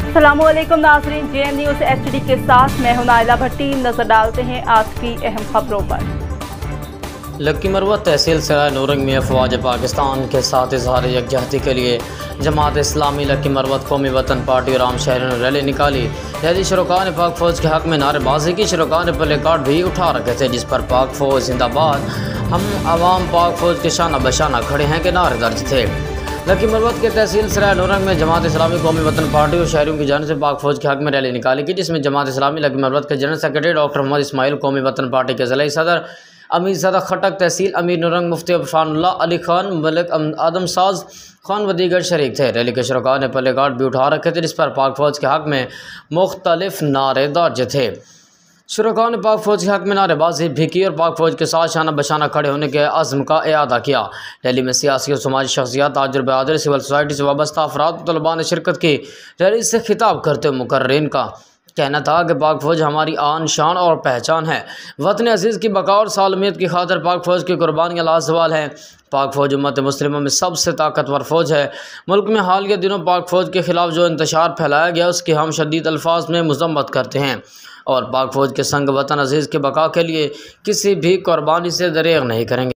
अस्सलामु अलैकुम नाज़रीन, JM न्यूज़ HD के साथ मैं हूं नाइला भट्टी। नजर डालते हैं आज की अहम खबरों पर। लक्की मरवत तहसील सराय नूरंग में अफवाज पाकिस्तान के साथ इजहार यकजहती के लिए जमात इस्लामी लक्की मरवत कौमी वतन पार्टी और आम शहरों ने रैली निकाली। रैली शुरका ने पाक फौज के हक में नारेबाजी की। शुरका ने प्ले कार्ड भी उठा रखे थे जिस पर पाक फौज जिंदाबाद, हम आवाम पाक फौज के शाना बशाना खड़े हैं के नारे दर्ज थे। लक्की मरवत के तहसील सराय नूरंग में जमात इस्लामी कौमी वतन पार्टी और शहरों की जानिब से पाक फौज के हक में रैली निकाली गई, जिसमें जमात इस्लामी लक्की मरवत के general secretary doctor Mohammad Ismail, Qaumi Watan party के ज़िला सदर अमीर ज़दा खटक, तहसील अमीर नूरंग मुफ्ती अफानुल्लाह अली खान, मलिक आदम साज खान व दीगर शरीक थे। रैली के शुरका ने प्ले कार्ड भी उठा रखे थे जिस पर पाक फौज के हक में मुख्तलिफ नारे दर्ज थे। शुरका ने पाक फौज के हक में नारेबाजी भी की और पाक फौज के साथ शाना बशाना खड़े होने के अज़्म का इआदा किया। रैली में सियासी और समाजी शख्सियात, ताजिर बहादुर, सिविल सोसाइटी से वाबस्ता अफराद, तलबा ने शिरकत की। रैली से खिताब करते हुए मुकर्रिन का कहना था कि पाक फौज हमारी आन, शान और पहचान है। वतन अजीज़ की बका और सालमियत की खातिर पाक फौज की कुर्बानियाँ लाजवाल हैं। पाक फौज उम्मत मुस्लिमा में सबसे ताकतवर फौज है। मुल्क में हाल के दिनों पाक फौज के खिलाफ जो इंतशार फैलाया गया उसकी हम शदीद अल्फाज में मजम्मत करते हैं और पाक फौज के संग वतन अजीज़ के बका के लिए किसी भी कुर्बानी से दरेग नहीं करेंगे।